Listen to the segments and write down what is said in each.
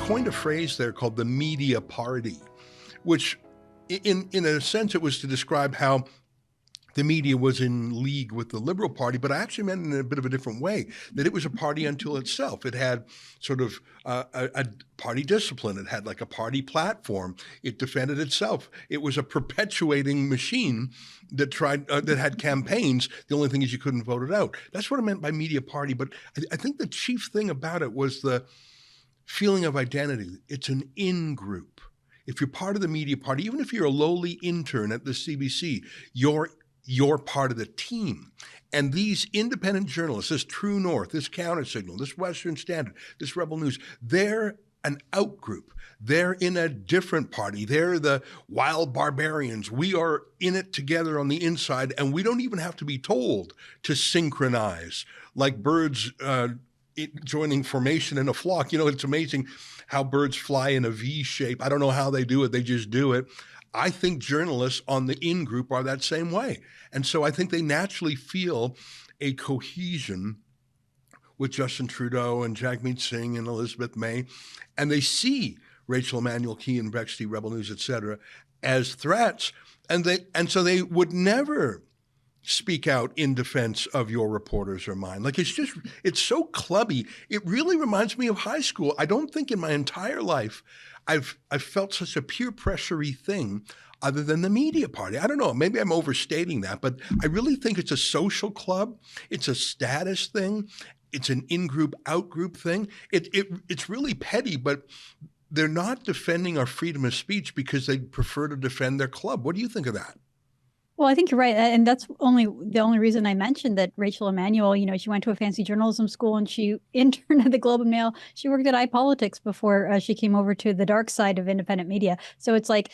coined a phrase there called the media party, which in a sense it was to describe how the media was in league with the Liberal Party, but I actually meant in a bit of a different way, that it was a party unto itself. It had sort of a party discipline. It had like a party platform. It defended itself. It was a perpetuating machine that that had campaigns. The only thing is you couldn't vote it out. That's what I meant by media party. But I think the chief thing about it was the feeling of identity. It's an in-group. If you're part of the media party, even if you're a lowly intern at the CBC, you're part of the team. And these independent journalists, this True North, this Countersignal, this Western Standard, this Rebel News, they're an outgroup. They're in a different party. They're the wild barbarians. We are in it together on the inside, and we don't even have to be told to synchronize like birds joining formation in a flock. You know, it's amazing how birds fly in a V shape. I don't know how they do it. They just do it. I think journalists on the in-group are that same way. And so I think they naturally feel a cohesion with Justin Trudeau and Jagmeet Singh and Elizabeth May, and they see Rachel Emmanuel Key and Bex T, Rebel News, et cetera, as threats. And so they would never speak out in defense of your reporters or mine. Like, it's so clubby. It really reminds me of high school. I don't think in my entire life I've felt such a peer pressure-y thing other than the media party. I don't know, maybe I'm overstating that, but I really think it's a social club. It's a status thing. It's an in-group, out-group thing. It's really petty, but they're not defending our freedom of speech because they prefer to defend their club. What do you think of that? Well, I think you're right. And that's the only reason I mentioned that Rachel Emmanuel, she went to a fancy journalism school and she interned at the Globe and Mail. She worked at iPolitics before she came over to the dark side of independent media. So it's like,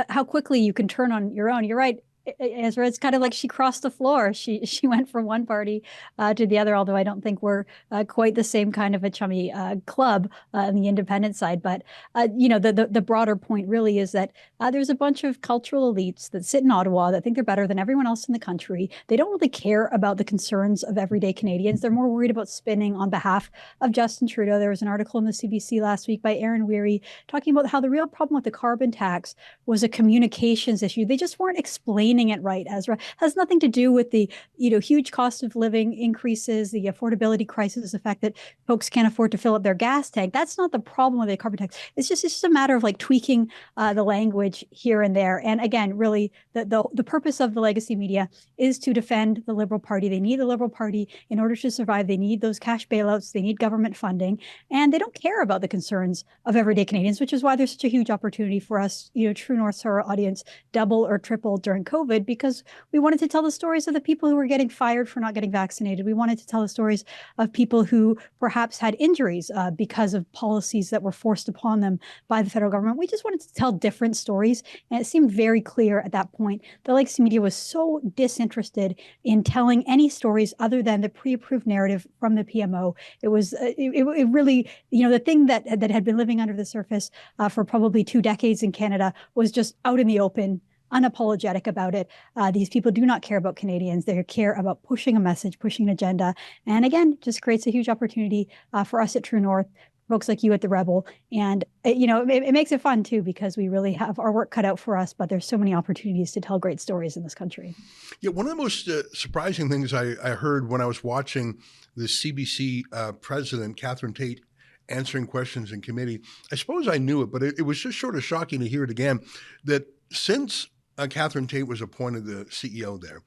how quickly you can turn on your own. You're right, Ezra, it's kind of like she crossed the floor. She went from one party to the other, although I don't think we're quite the same kind of a chummy club on the independent side. But, the broader point really is that there's a bunch of cultural elites that sit in Ottawa that think they're better than everyone else in the country. They don't really care about the concerns of everyday Canadians. They're more worried about spinning on behalf of Justin Trudeau. There was an article in the CBC last week by Aaron Weary talking about how the real problem with the carbon tax was a communications issue. They just weren't explaining it right, Ezra. It has nothing to do with the huge cost of living increases, the affordability crisis, the fact that folks can't afford to fill up their gas tank. That's not the problem with the carbon tax. It's just a matter of like tweaking the language here and there. And again, really, the purpose of the legacy media is to defend the Liberal Party. They need the Liberal Party in order to survive. They need those cash bailouts. They need government funding, and they don't care about the concerns of everyday Canadians, which is why there's such a huge opportunity for us, True North, our audience, double or triple during COVID, because we wanted to tell the stories of the people who were getting fired for not getting vaccinated. We wanted to tell the stories of people who perhaps had injuries because of policies that were forced upon them by the federal government. We just wanted to tell different stories. And it seemed very clear at that point the legacy media was so disinterested in telling any stories other than the pre-approved narrative from the PMO. It was it really, the thing that had been living under the surface for probably 2 decades in Canada was just out in the open, unapologetic about it. These people do not care about Canadians. They care about pushing a message, pushing an agenda. And again, just creates a huge opportunity for us at True North, folks like you at the Rebel. And, it makes it fun too, because we really have our work cut out for us, but there's so many opportunities to tell great stories in this country. Yeah, one of the most surprising things I heard when I was watching the CBC president, Catherine Tate, answering questions in committee, I suppose I knew it, but it was just sort of shocking to hear it again, that since Catherine Tate was appointed the CEO there,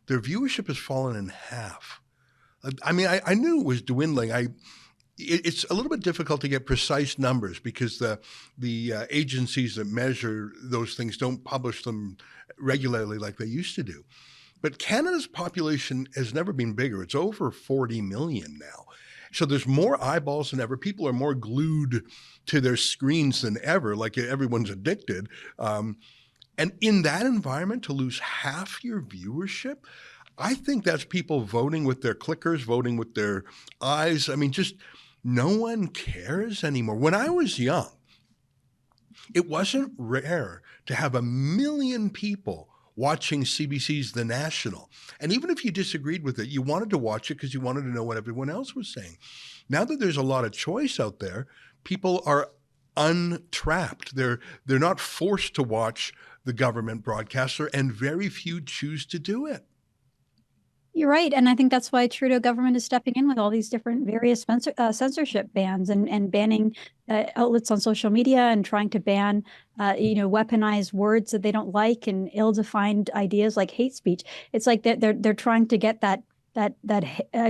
their viewership has fallen in half. I mean, I knew it was dwindling. It's a little bit difficult to get precise numbers because the agencies that measure those things don't publish them regularly like they used to do. But Canada's population has never been bigger. It's over 40 million now. So there's more eyeballs than ever. People are more glued to their screens than ever, like everyone's addicted. And in that environment, to lose half your viewership, I think that's people voting with their clickers, voting with their eyes. I mean, just no one cares anymore. When I was young, it wasn't rare to have 1 million people watching CBC's The National. And even if you disagreed with it, you wanted to watch it because you wanted to know what everyone else was saying. Now that there's a lot of choice out there, people are untrapped. They're not forced to watch the government broadcaster, and very few choose to do it. You're right. And I think that's why Trudeau government is stepping in with all these different various censorship bans and banning outlets on social media and trying to ban, weaponized words that they don't like and ill-defined ideas like hate speech. It's like they're trying to get that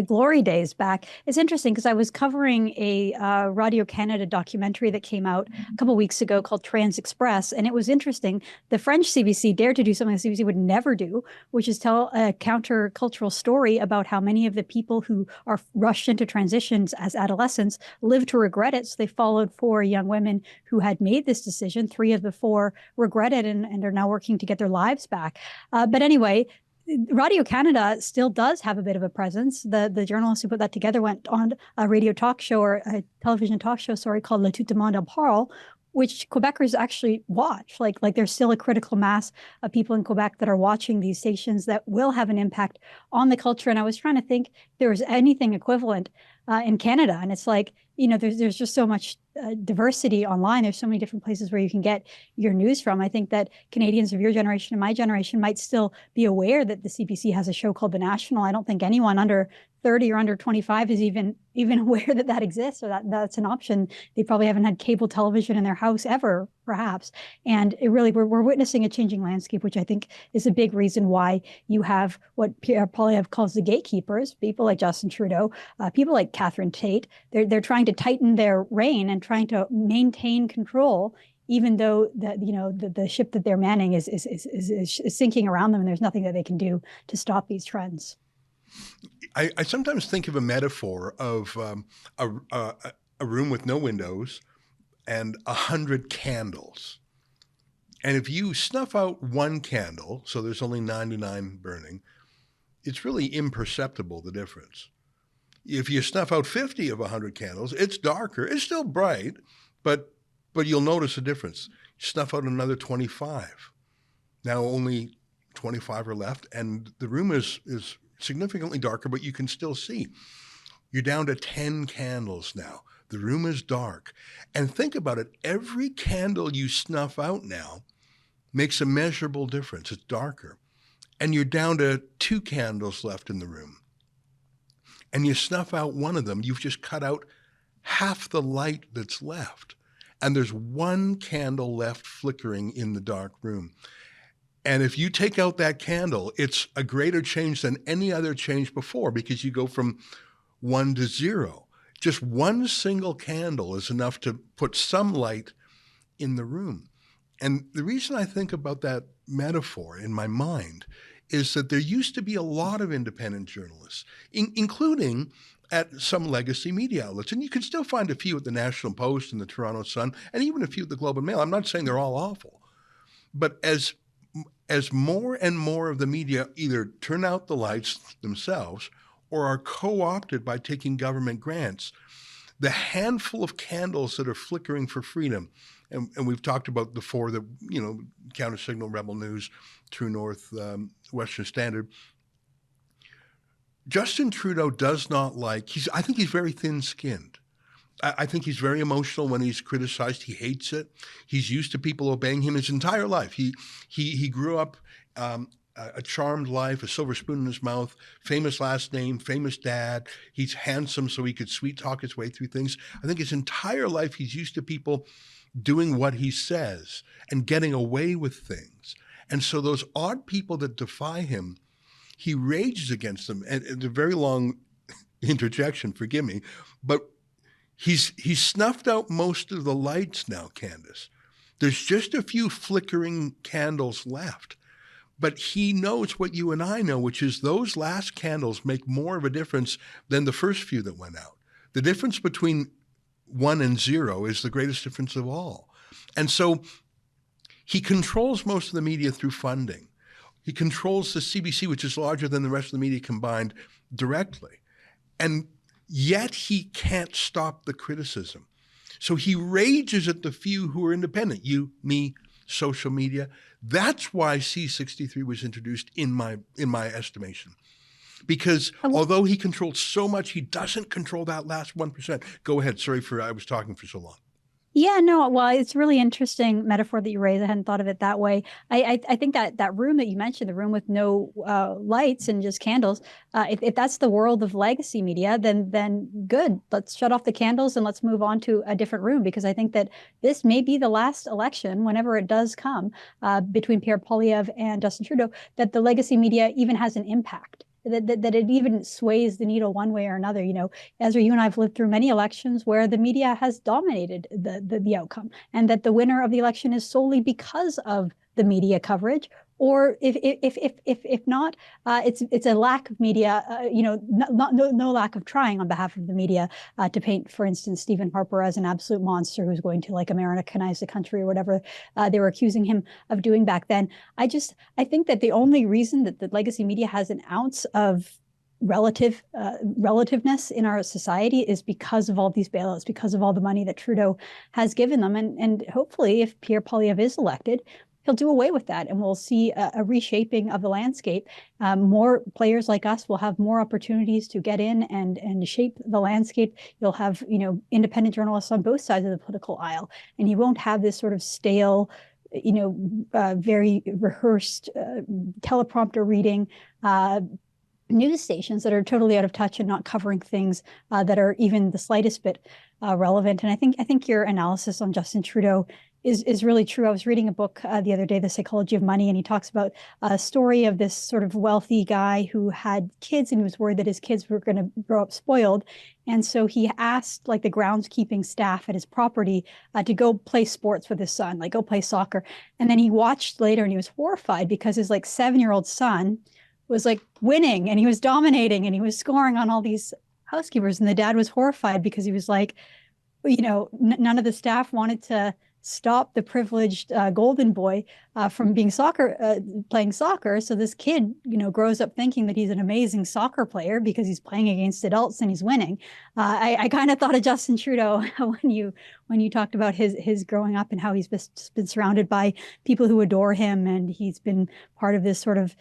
glory days back. It's interesting because I was covering a Radio-Canada documentary that came out a couple weeks ago called Trans Express, and it was interesting. The French CBC dared to do something the CBC would never do, which is tell a countercultural story about how many of the people who are rushed into transitions as adolescents live to regret it. So they followed 4 young women who had made this decision. 3 of the 4 regretted and are now working to get their lives back. But anyway, Radio-Canada still does have a bit of a presence. The journalist who put that together went on a radio talk show or a television talk show, called Le Tout le monde en parle, which Quebecers actually watch. Like there's still a critical mass of people in Quebec that are watching these stations that will have an impact on the culture. And I was trying to think if there was anything equivalent in Canada. And it's like, there's just so much diversity online. There's so many different places where you can get your news from. I think that Canadians of your generation and my generation might still be aware that the CBC has a show called The National. I don't think anyone under 30 or under 25 is even aware that exists or that's an option. They probably haven't had cable television in their house ever, perhaps. And it really, we're witnessing a changing landscape, which I think is a big reason why you have what Pierre Poilievre calls the gatekeepers, people like Justin Trudeau, people like Catherine Tate. They're trying to tighten their rein and trying to maintain control, even though the ship that they're manning is sinking around them, and there's nothing that they can do to stop these trends. I sometimes think of a metaphor of a room with no windows and 100 candles. And if you snuff out one candle, so there's only 99 burning, it's really imperceptible, the difference. If you snuff out 50 of 100 candles, it's darker. It's still bright, but you'll notice a difference. Snuff out another 25. Now only 25 are left, and the room is significantly darker, but you can still see. You're down to 10 candles now. The room is dark. And think about it. Every candle you snuff out now makes a measurable difference. It's darker. And you're down to 2 candles left in the room. And you snuff out one of them, you've just cut out half the light that's left. And there's 1 candle left flickering in the dark room. And if you take out that candle, it's a greater change than any other change before, because you go from 1 to 0. Just 1 single candle is enough to put some light in the room. And the reason I think about that metaphor in my mind is that there used to be a lot of independent journalists, including at some legacy media outlets. And you can still find a few at the National Post and the Toronto Sun, and even a few at the Globe and Mail. I'm not saying they're all awful. But as more and more of the media either turn out the lights themselves or are co-opted by taking government grants, the handful of candles that are flickering for freedom, and we've talked about the 4 that, Countersignal, Rebel News, True North, Western Standard. Justin Trudeau does not like, I think he's very thin-skinned. I think he's very emotional when he's criticized. He hates it. He's used to people obeying him his entire life. He grew up a charmed life, a silver spoon in his mouth, famous last name, famous dad. He's handsome, so he could sweet talk his way through things. I think his entire life he's used to people doing what he says and getting away with things. And so those odd people that defy him, he rages against them. And it's a very long interjection, forgive me, but he's snuffed out most of the lights now, Candice. There's just a few flickering candles left. But he knows what you and I know, which is those last candles make more of a difference than the first few that went out. The difference between 1 and 0 is the greatest difference of all. And so he controls most of the media through funding. He controls the CBC, which is larger than the rest of the media combined, directly. And yet he can't stop the criticism. So he rages at the few who are independent, you, me, social media. That's why C63 was introduced in my estimation. Because although he controls so much, he doesn't control that last 1%. Go ahead. Sorry I was talking for so long. Yeah, no, well, it's a really interesting metaphor that you raised. I hadn't thought of it that way. I think that that room that you mentioned, the room with no lights and just candles, if that's the world of legacy media, then good. Let's shut off the candles and let's move on to a different room, because I think that this may be the last election, whenever it does come, between Pierre Poilievre and Justin Trudeau, that the legacy media even has an impact. That it even sways the needle one way or another. You know, Ezra, you and I have lived through many elections where the media has dominated the outcome, and that the winner of the election is solely because of the media coverage. Or if not, it's a lack of media. You know, no lack of trying on behalf of the media to paint, for instance, Stephen Harper as an absolute monster who's going to like Americanize the country or whatever they were accusing him of doing back then. I think that the only reason that the legacy media has an ounce of relativeness in our society is because of all these bailouts, because of all the money that Trudeau has given them. And hopefully, if Pierre Poilievre is elected, he'll do away with that, and we'll see a reshaping of the landscape. More players like us will have more opportunities to get in and shape the landscape. You'll have, you know, independent journalists on both sides of the political aisle, and you won't have this sort of stale, you know, very rehearsed teleprompter reading news stations that are totally out of touch and not covering things that are even the slightest bit relevant. And I think your analysis on Justin Trudeau is really true. I was reading a book the other day, The Psychology of Money, and he talks about a story of this sort of wealthy guy who had kids, and he was worried that his kids were going to grow up spoiled. And so he asked like the groundskeeping staff at his property to go play sports with his son, like go play soccer. And then he watched later and he was horrified because his like 7-year-old son was like winning and he was dominating and he was scoring on all these housekeepers. And the dad was horrified because he was like, you know, none of the staff wanted to stop the privileged golden boy from being playing soccer. So this kid, you know, grows up thinking that he's an amazing soccer player because he's playing against adults and he's winning. I kind of thought of Justin Trudeau when you talked about his growing up and how he's been surrounded by people who adore him, and he's been part of this sort of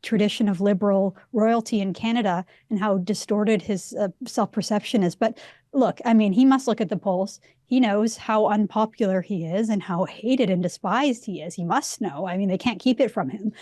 tradition of liberal royalty in Canada, and how distorted his self-perception is. But look, I mean, he must look at the polls. He knows how unpopular he is and how hated and despised he is. He must know. I mean, they can't keep it from him.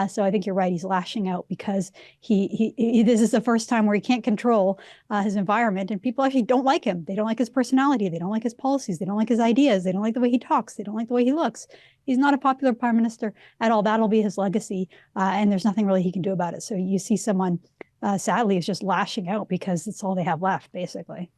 So I think you're right. He's lashing out because he this is the first time where he can't control his environment, and people actually don't like him. They don't like his personality. They don't like his policies. They don't like his ideas. They don't like the way he talks. They don't like the way he looks. He's not a popular prime minister at all. That'll be his legacy, and there's nothing really he can do about it. So you see someone, sadly, is just lashing out because it's all they have left, basically.